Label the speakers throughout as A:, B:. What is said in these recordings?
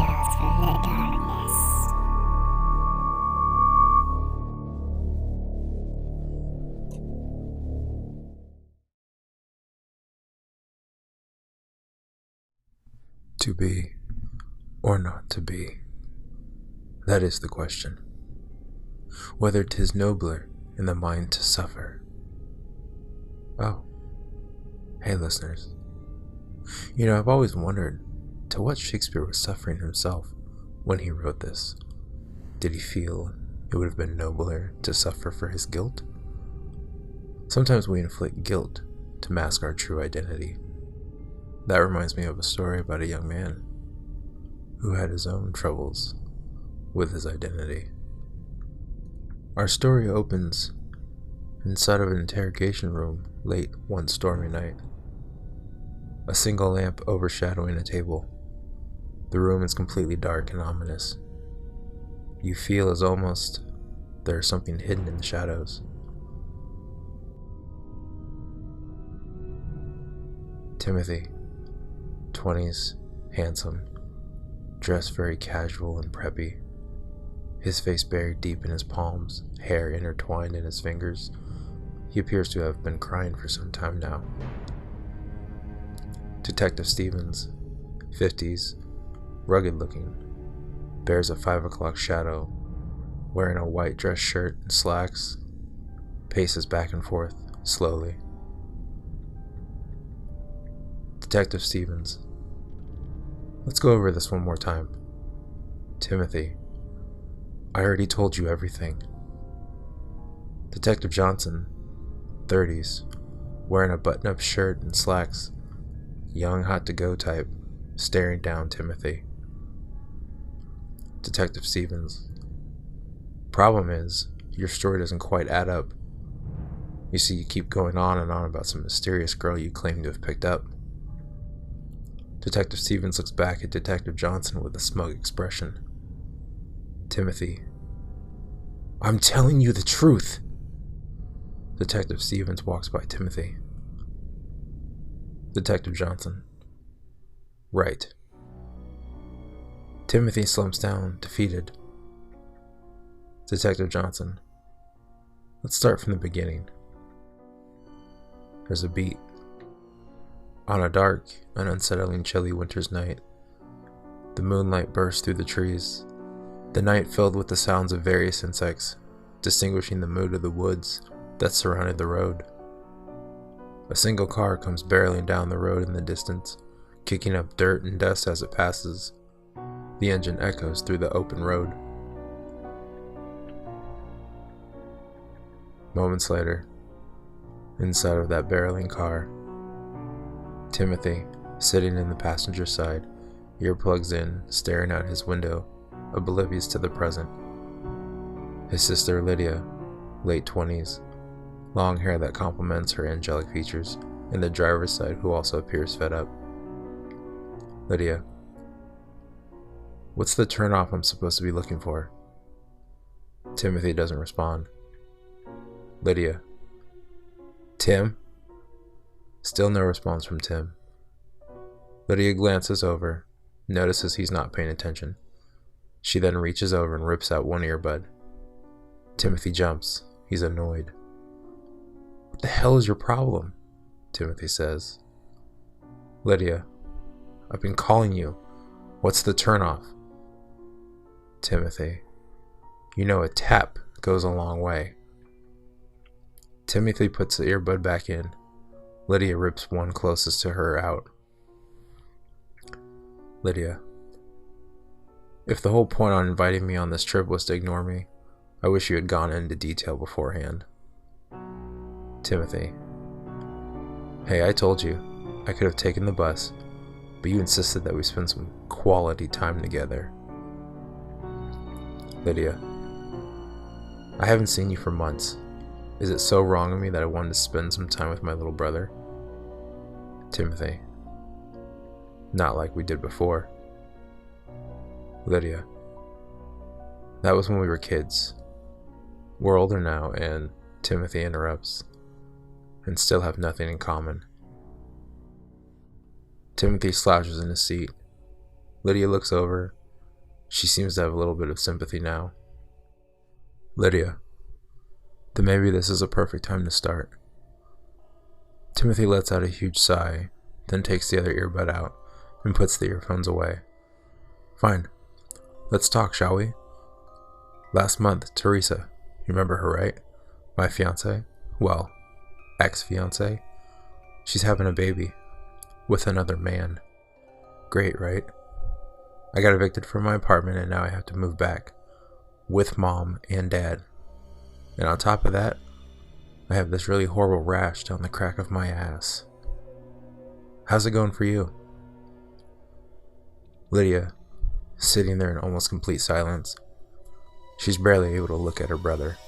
A: shadows from the darkness.
B: To be or not to be, that is the question. Whether 'tis nobler in the mind to suffer. Oh, hey listeners. I've always wondered to what Shakespeare was suffering himself when he wrote this. Did he feel it would have been nobler to suffer for his guilt? Sometimes we inflict guilt to mask our true identity. That reminds me of a story about a young man who had his own troubles with his identity. Our story opens inside of an interrogation room late one stormy night. A single lamp overshadowing a table. The room is completely dark and ominous. You feel as almost there is something hidden in the shadows. Timothy, 20s, handsome, dressed very casual and preppy, his face buried deep in his palms, hair intertwined in his fingers. He appears to have been crying for some time now. Detective Stevens, 50s, rugged looking, bears a 5 o'clock shadow, wearing a white dress shirt and slacks, paces back and forth, slowly. Detective Stevens, let's go over this one more time. Timothy, I already told you everything. Detective Johnson, 30s, wearing a button-up shirt and slacks, young hot-to-go type, staring down Timothy. Detective Stevens, problem is, your story doesn't quite add up. You see, you keep going on and on about some mysterious girl you claim to have picked up. Detective Stevens looks back at Detective Johnson with a smug expression. Timothy, I'm telling you the truth. Detective Stevens walks by Timothy. Detective Johnson, right. Timothy slumps down, defeated. Detective Johnson, let's start from the beginning. There's a beat. On a dark and unsettling chilly winter's night, the moonlight bursts through the trees, the night filled with the sounds of various insects, distinguishing the mood of the woods that surrounded the road. A single car comes barreling down the road in the distance, kicking up dirt and dust as it passes. The engine echoes through the open road. Moments later, inside of that barreling car, Timothy, sitting in the passenger side, earplugs in, staring out his window, oblivious to the present. His sister Lydia, late 20s, long hair that complements her angelic features, and the driver's side who also appears fed up. Lydia, what's the turnoff I'm supposed to be looking for? Timothy doesn't respond. Lydia, Tim? Still no response from Tim. Lydia glances over, notices he's not paying attention. She then reaches over and rips out one earbud. Timothy jumps. He's annoyed. What the hell is your problem? Timothy says. Lydia, I've been calling you. What's the turnoff? Timothy, a tap goes a long way. Timothy puts the earbud back in. Lydia rips one closest to her out. Lydia, if the whole point on inviting me on this trip was to ignore me, I wish you had gone into detail beforehand. Timothy, hey, I told you I could have taken the bus, but you insisted that we spend some quality time together. Lydia, I haven't seen you for months. Is it so wrong of me that I wanted to spend some time with my little brother? Timothy, not like we did before. Lydia, that was when we were kids. We're older now, and Timothy interrupts, and still have nothing in common. Timothy slouches in his seat. Lydia looks over, She seems to have a little bit of sympathy now. Lydia, then maybe this is a perfect time to start. Timothy lets out a huge sigh, then takes the other earbud out and puts the earphones away. Fine. Let's talk, shall we? Last month, Teresa, you remember her, right? My fiancée? Well, ex-fiancée? She's having a baby. With another man. Great, right? I got evicted from my apartment and now I have to move back. With mom and dad. And on top of that, I have this really horrible rash down the crack of my ass. How's it going for you? Lydia, sitting there in almost complete silence. She's barely able to look at her brother.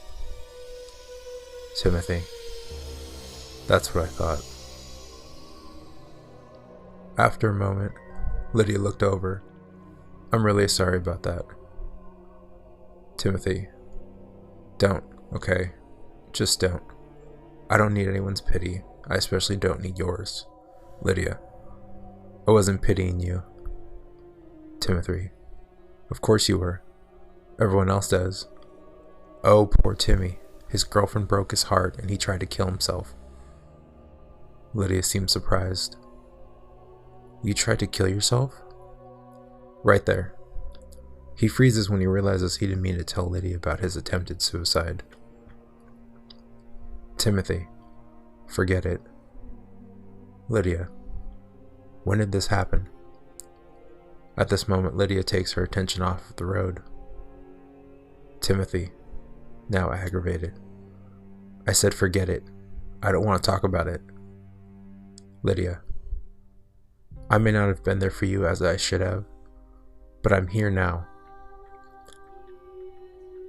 B: Timothy. That's what I thought. After a moment, Lydia looked over. I'm really sorry about that. Timothy. Don't, okay? Just don't. I don't need anyone's pity. I especially don't need yours. Lydia. I wasn't pitying you. Timothy. Of course you were. Everyone else does. Oh, poor Timmy. His girlfriend broke his heart and he tried to kill himself. Lydia seemed surprised. You tried to kill yourself? Right there. He freezes when he realizes he didn't mean to tell Lydia about his attempted suicide. Timothy. Forget it. Lydia. When did this happen? At this moment, Lydia takes her attention off the road. Timothy. Now aggravated. I said forget it. I don't want to talk about it. Lydia. I may not have been there for you as I should have, but I'm here now.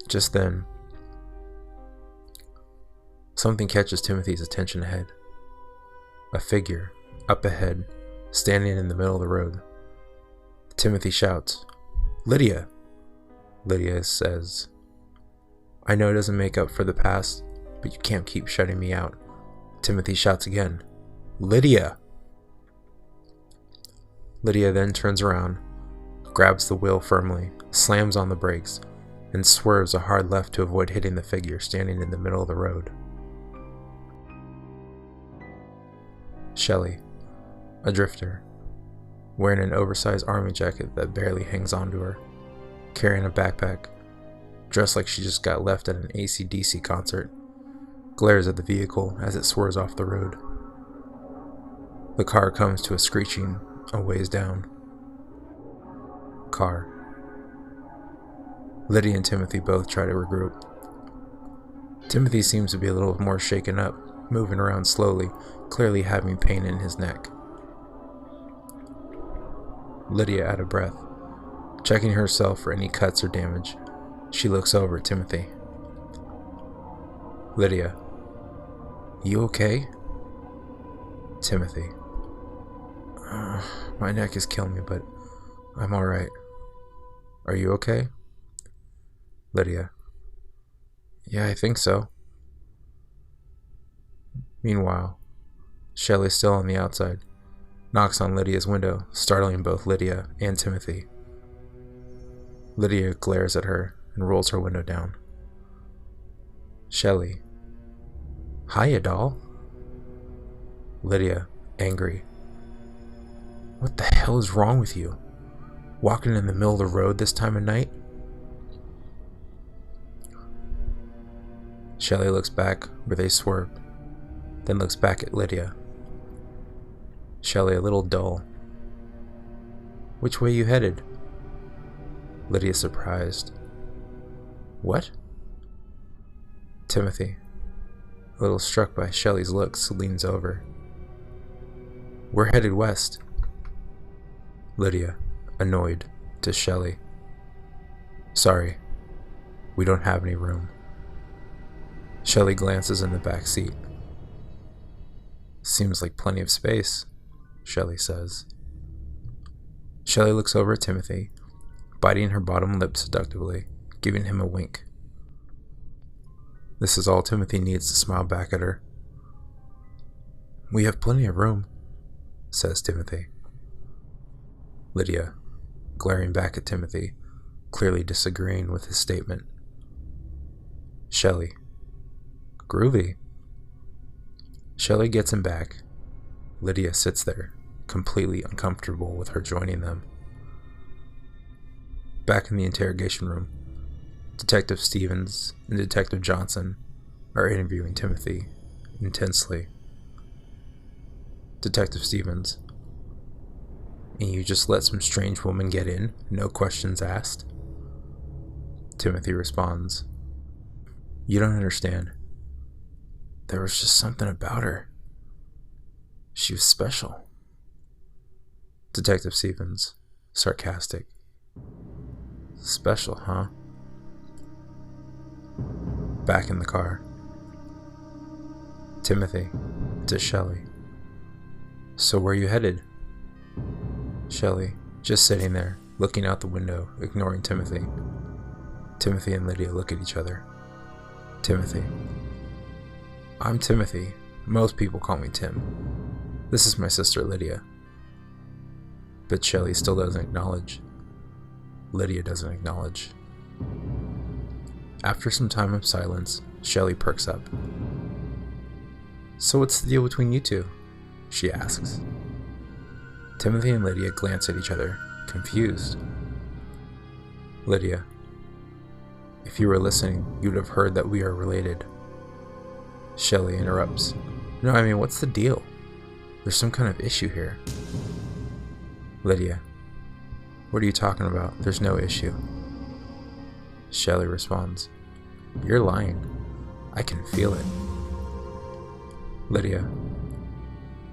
B: Just then, something catches Timothy's attention ahead. A figure, up ahead, standing in the middle of the road. Timothy shouts, Lydia! Lydia says, I know it doesn't make up for the past, but you can't keep shutting me out. Timothy shouts again, Lydia! Lydia then turns around, grabs the wheel firmly, slams on the brakes, and swerves a hard left to avoid hitting the figure standing in the middle of the road. Shelley, a drifter, wearing an oversized army jacket that barely hangs onto her, carrying a backpack, dressed like she just got left at an AC/DC concert, glares at the vehicle as it swerves off the road. The car comes to a screeching a ways down. Car. Lydia and Timothy both try to regroup. Timothy seems to be a little more shaken up, moving around slowly, clearly having pain in his neck. Lydia, out of breath, checking herself for any cuts or damage, she looks over at Timothy. Lydia. You okay? Timothy. My neck is killing me, but I'm alright. Are you okay? Lydia. Yeah, I think so. Meanwhile, Shelley's still on the outside, knocks on Lydia's window, startling both Lydia and Timothy. Lydia glares at her and rolls her window down. Shelley. Hiya, doll. Lydia, angry. What the hell is wrong with you? Walking in the middle of the road this time of night? Shelley looks back where they swerved, then looks back at Lydia. Shelley, a little dull. Which way you headed? Lydia, surprised. What? Timothy, a little struck by Shelley's looks, leans over. We're headed west. Lydia, annoyed, to Shelley. Sorry, we don't have any room. Shelley glances in the back seat. Seems like plenty of space, Shelley says. Shelley looks over at Timothy, biting her bottom lip seductively, giving him a wink. This is all Timothy needs to smile back at her. We have plenty of room, says Timothy. Lydia, glaring back at Timothy, clearly disagreeing with his statement. Shelley. Groovy. Shelley gets him back. Lydia sits there, completely uncomfortable with her joining them. Back in the interrogation room, Detective Stevens and Detective Johnson are interviewing Timothy intensely. Detective Stevens: and you just let some strange woman get in, no questions asked? Timothy responds: you don't understand. There was just something about her. She was special. Detective Stevens, sarcastic: special, huh? Back in the car, Timothy to Shelley: so where are you headed? Shelley, just sitting there, looking out the window, ignoring Timothy. Timothy and Lydia look at each other. Timothy: I'm Timothy. Most people call me Tim. This is my sister Lydia. But Shelley still doesn't acknowledge. Lydia doesn't acknowledge. After some time of silence, Shelley perks up. So what's the deal between you two? She asks. Timothy and Lydia glance at each other, confused. Lydia: if you were listening, you'd have heard that we are related. Shelley interrupts: no, I mean, what's the deal? There's some kind of issue here. Lydia: what are you talking about? There's no issue. Shelley responds: you're lying. I can feel it. Lydia: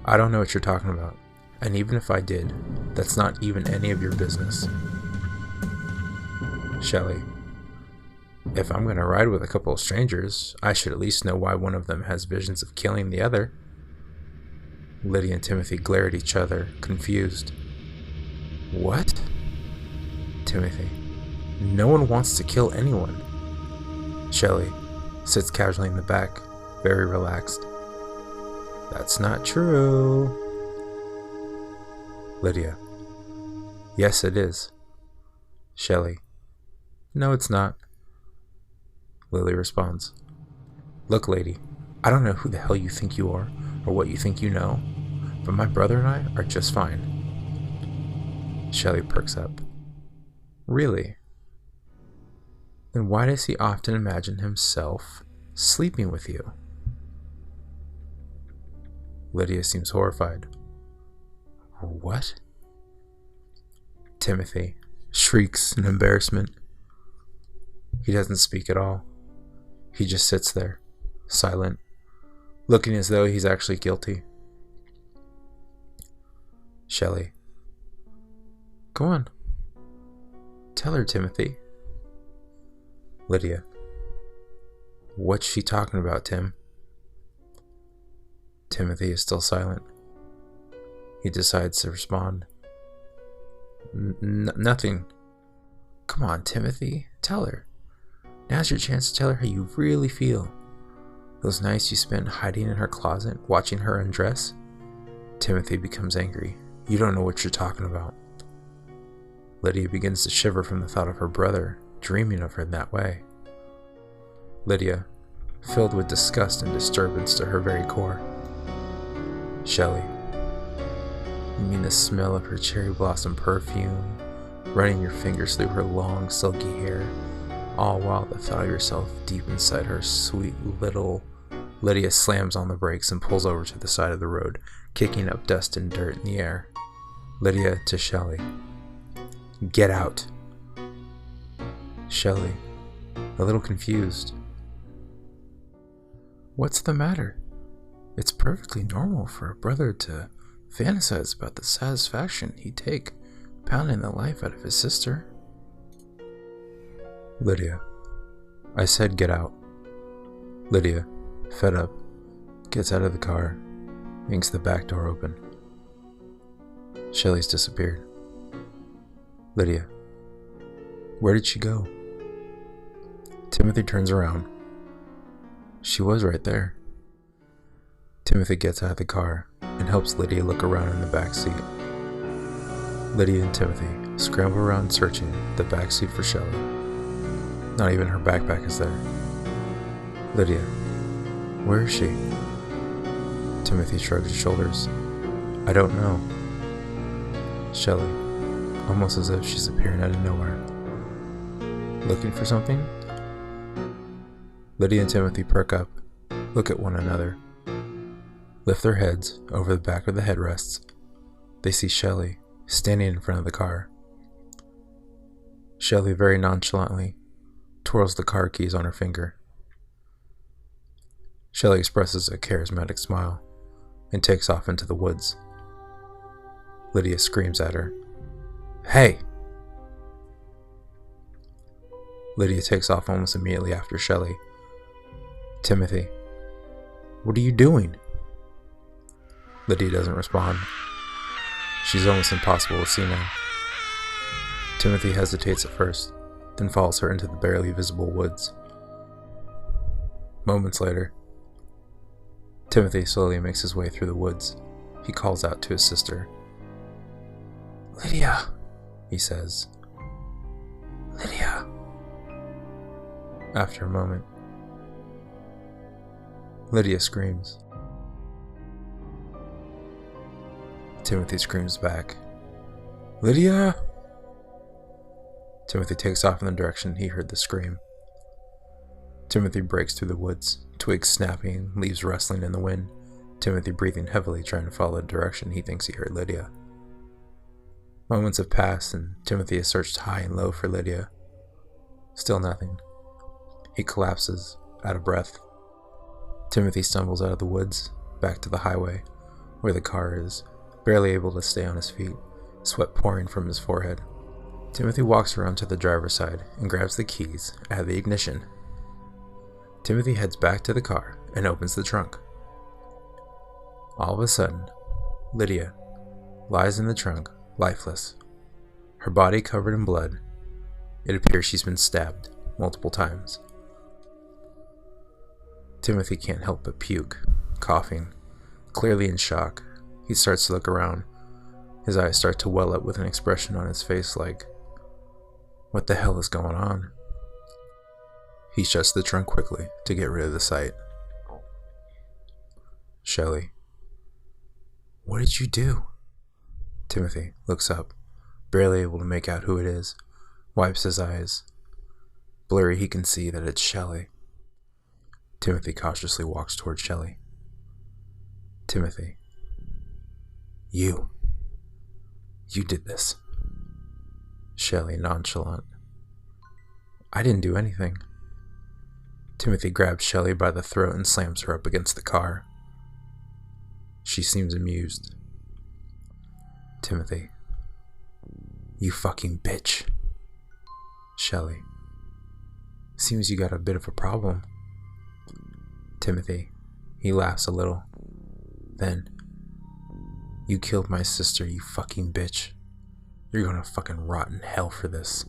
B: I don't know what you're talking about. And even if I did, that's not even any of your business. Shelley: if I'm gonna ride with a couple of strangers, I should at least know why one of them has visions of killing the other. Lydia and Timothy glare at each other, confused. What? Timothy: no one wants to kill anyone. Shelley sits casually in the back, very relaxed. That's not true. Lydia: yes, it is. Shelley: no, it's not. Lily responds: look, lady, I don't know who the hell you think you are, or what you think you know, but my brother and I are just fine. Shelley perks up. Really? Then why does he often imagine himself sleeping with you? Lydia seems horrified. What? Timothy shrieks in embarrassment. He doesn't speak at all. He just sits there, silent, looking as though he's actually guilty. Shelley: go on. Tell her, Timothy. Lydia: what's she talking about, Tim? Timothy is still silent. He decides to respond. Nothing. Come on, Timothy. Tell her. Now's your chance to tell her how you really feel. Those nights you spent hiding in her closet, watching her undress? Timothy becomes angry. You don't know what you're talking about. Lydia begins to shiver from the thought of her brother, dreaming of her in that way. Lydia, filled with disgust and disturbance to her very core. Shelley: you mean the smell of her cherry blossom perfume, running your fingers through her long, silky hair, all while the thought of yourself deep inside her sweet little... Lydia slams on the brakes and pulls over to the side of the road, kicking up dust and dirt in the air. Lydia to Shelley: get out. Shelley, a little confused: what's the matter? It's perfectly normal for a brother to fantasize about the satisfaction he'd take pounding the life out of his sister. Lydia: I said get out. Lydia, fed up, gets out of the car, yanks the back door open. Shelley's disappeared. Lydia: where did she go? Timothy turns around. She was right there. Timothy gets out of the car and helps Lydia look around in the back seat. Lydia and Timothy scramble around searching the backseat for Shelley. Not even her backpack is there. Lydia, where is she? Timothy shrugged his shoulders. I don't know. Shelley, almost as if she's appearing out of nowhere. Looking for something? Lydia and Timothy perk up, look at one another, lift their heads over the back of the headrests. They see Shelley standing in front of the car. Shelley very nonchalantly twirls the car keys on her finger. Shelley expresses a charismatic smile and takes off into the woods. Lydia screams at her, "Hey!" Lydia takes off almost immediately after Shelley. Timothy, what are you doing? Lydia doesn't respond. She's almost impossible to see now. Timothy hesitates at first, then follows her into the barely visible woods. Moments later, Timothy slowly makes his way through the woods. He calls out to his sister. "Lydia," he says. "Lydia." After a moment, Lydia screams. Timothy screams back, "Lydia!" Timothy takes off in the direction he heard the scream. Timothy breaks through the woods, twigs snapping, leaves rustling in the wind, Timothy breathing heavily, trying to follow the direction he thinks he heard Lydia. Moments have passed, and Timothy has searched high and low for Lydia. Still nothing. He collapses, out of breath. Timothy stumbles out of the woods, back to the highway, where the car is, barely able to stay on his feet, sweat pouring from his forehead. Timothy walks around to the driver's side and grabs the keys out of the ignition. Timothy heads back to the car and opens the trunk. All of a sudden, Lydia lies in the trunk, lifeless, her body covered in blood. It appears she's been stabbed multiple times. Timothy can't help but puke, coughing, clearly in shock. He starts to look around. His eyes start to well up with an expression on his face like, what the hell is going on? He shuts the trunk quickly to get rid of the sight. Shelley, what did you do? Timothy looks up, barely able to make out who it is, wipes his eyes. Blurry, he can see that it's Shelley. Timothy cautiously walks toward Shelley. Timothy, you did this. Shelley, nonchalant. I didn't do anything. Timothy grabs Shelley by the throat and slams her up against the car. She seems amused. Timothy, you fucking bitch. Shelley, seems you got a bit of a problem. Timothy, he laughs a little. Then, you killed my sister, you fucking bitch. You're gonna fucking rot in hell for this.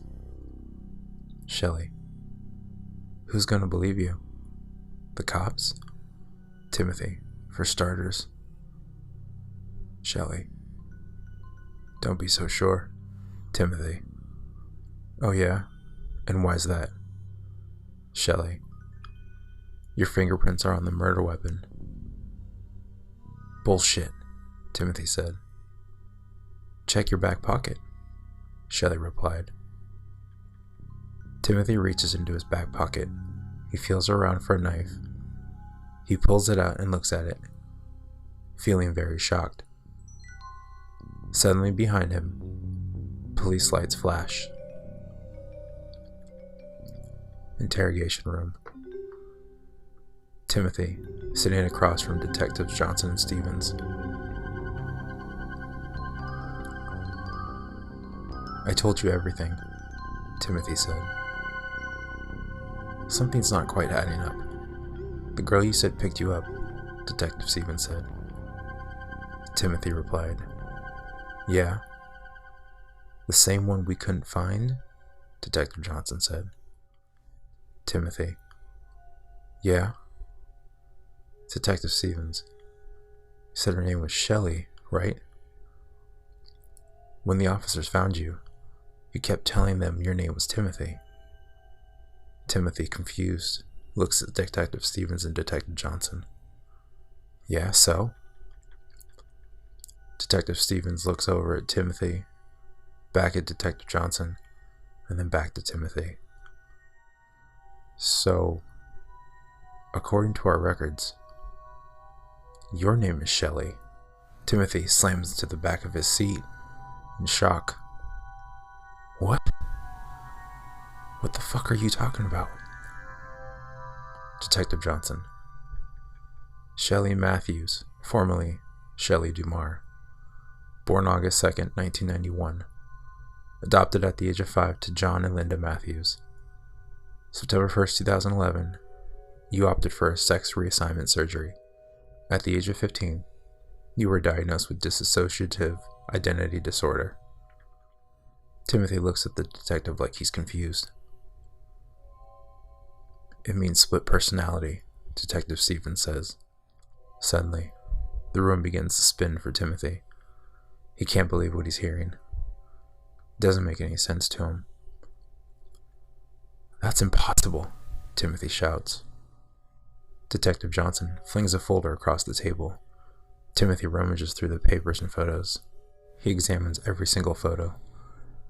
B: Shelley, who's gonna believe you? The cops? Timothy, for starters. Shelley, don't be so sure. Timothy, oh yeah? And why's that? Shelley, your fingerprints are on the murder weapon. Bullshit, Timothy said. Check your back pocket, Shelley replied. Timothy reaches into his back pocket. He feels around for a knife. He pulls it out and looks at it, feeling very shocked. Suddenly behind him, police lights flash. Interrogation room. Timothy, sitting across from Detectives Johnson and Stevens. I told you everything, Timothy said. Something's not quite adding up. The girl you said picked you up, Detective Stevens said. Timothy replied, Yeah. The same one we couldn't find? Detective Johnson said. Timothy, Yeah. Detective Stevens, you said her name was Shelley, right? When the officers found you, You kept telling them your name was Timothy. Timothy, confused, looks at Detective Stevens and Detective Johnson. Yeah, so? Detective Stevens looks over at Timothy, back at Detective Johnson, and then back to Timothy. So, according to our records, your name is Shelley. Timothy slams into the back of his seat in shock. What? What the fuck are you talking about? Detective Johnson. Shelley Matthews, formerly Shelley Dumar. Born August 2nd, 1991. Adopted at the age of 5 to John and Linda Matthews. September 1st, 2011, you opted for a sex reassignment surgery. At the age of 15, you were diagnosed with dissociative identity disorder. Timothy looks at the detective like he's confused. It means split personality, Detective Stevens says. Suddenly, the room begins to spin for Timothy. He can't believe what he's hearing. It doesn't make any sense to him. That's impossible, Timothy shouts. Detective Johnson flings a folder across the table. Timothy rummages through the papers and photos. He examines every single photo.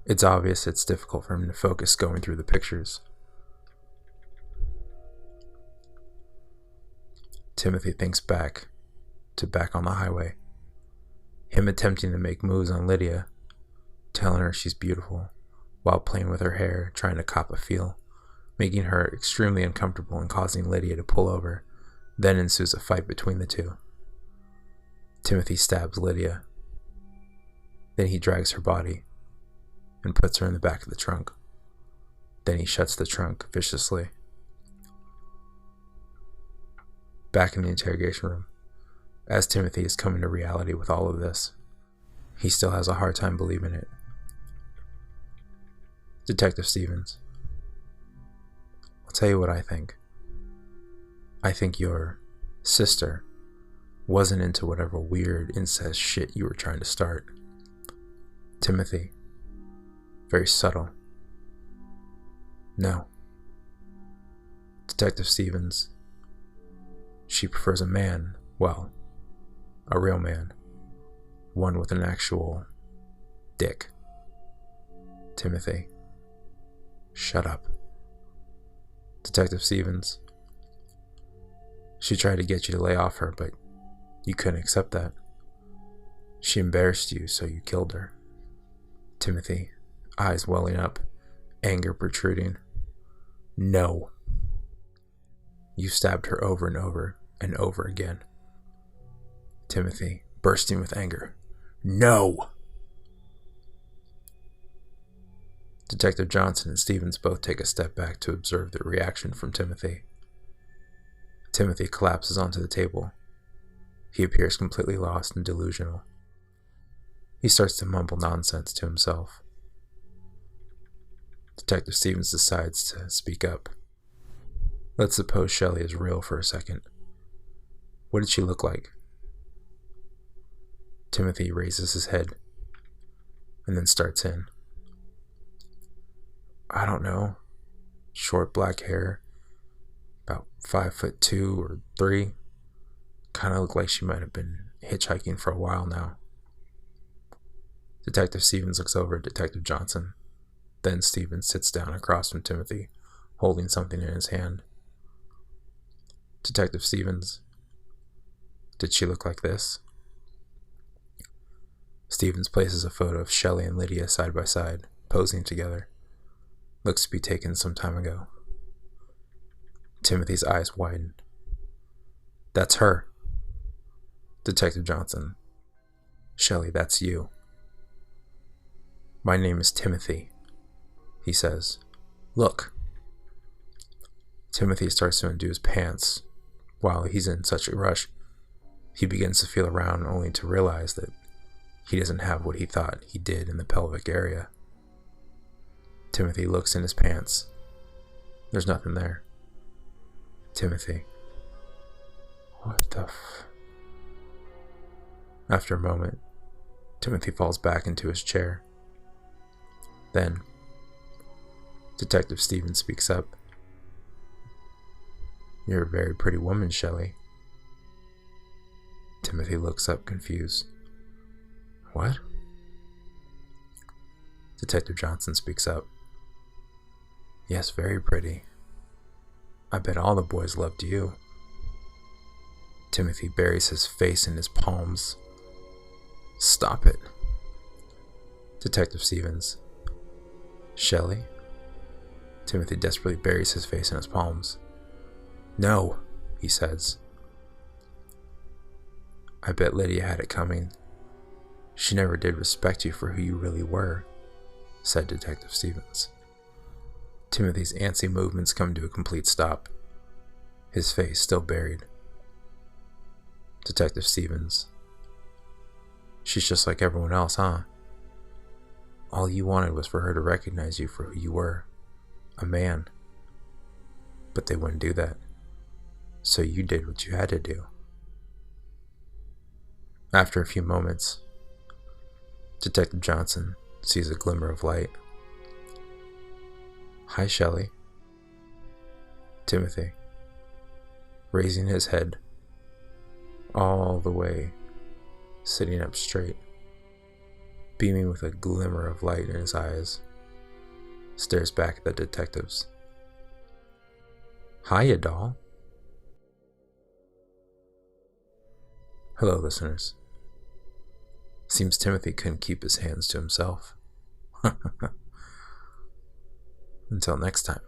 B: It's obvious it's difficult for him to focus going through the pictures. Timothy thinks back on the highway. Him attempting to make moves on Lydia, telling her she's beautiful, while playing with her hair, trying to cop a feel, making her extremely uncomfortable and causing Lydia to pull over. Then ensues a fight between the two. Timothy stabs Lydia. Then he drags her body and puts her in the back of the trunk. Then he shuts the trunk viciously. Back in the interrogation room, as Timothy is coming to reality with all of this, he still has a hard time believing it. Detective Stevens, I'll tell you what I think. I think your sister wasn't into whatever weird incest shit you were trying to start. Timothy, very subtle. No. Detective Stevens, she prefers a man, well, a real man. One with an actual dick. Timothy, shut up. Detective Stevens, she tried to get you to lay off her, but you couldn't accept that. She embarrassed you, so you killed her. Timothy, eyes welling up, anger protruding. No. You stabbed her over and over and over again. Timothy, bursting with anger. No! Detective Johnson and Stevens both take a step back to observe the reaction from Timothy. Timothy collapses onto the table. He appears completely lost and delusional. He starts to mumble nonsense to himself. Detective Stevens decides to speak up. Let's suppose Shelley is real for a second. What did she look like? Timothy raises his head and then starts in. I don't know. Short black hair, about 5'2" or 3. Kind of looked like she might have been hitchhiking for a while now. Detective Stevens looks over at Detective Johnson. Then Stevens sits down across from Timothy, holding something in his hand. Detective Stevens, did she look like this? Stevens places a photo of Shelley and Lydia side by side, posing together. Looks to be taken some time ago. Timothy's eyes widen. That's her. Detective Johnson, Shelley, that's you. My name is Timothy, he says. Look. Timothy starts to undo his pants. While he's in such a rush, he begins to feel around only to realize that he doesn't have what he thought he did in the pelvic area. Timothy looks in his pants. There's nothing there. Timothy. What the After a moment, Timothy falls back into his chair. Then, Detective Stevens speaks up. You're a very pretty woman, Shelley. Timothy looks up confused. What? Detective Johnson speaks up. Yes, very pretty. I bet all the boys loved you. Timothy buries his face in his palms. Stop it. Detective Stevens. Shelley? Timothy desperately buries his face in his palms. No, he says. I bet Lydia had it coming. She never did respect you for who you really were, said Detective Stevens. Timothy's antsy movements come to a complete stop, his face still buried. Detective Stevens. She's just like everyone else, huh? All you wanted was for her to recognize you for who you were, a man. But they wouldn't do that, so you did what you had to do. After a few moments, Detective Johnson sees a glimmer of light. Hi, Shelley. Timothy, raising his head, all the way, sitting up straight, beaming with a glimmer of light in his eyes, stares back at the detectives. Hiya, doll. Hello, listeners. Seems Timothy couldn't keep his hands to himself. Until next time.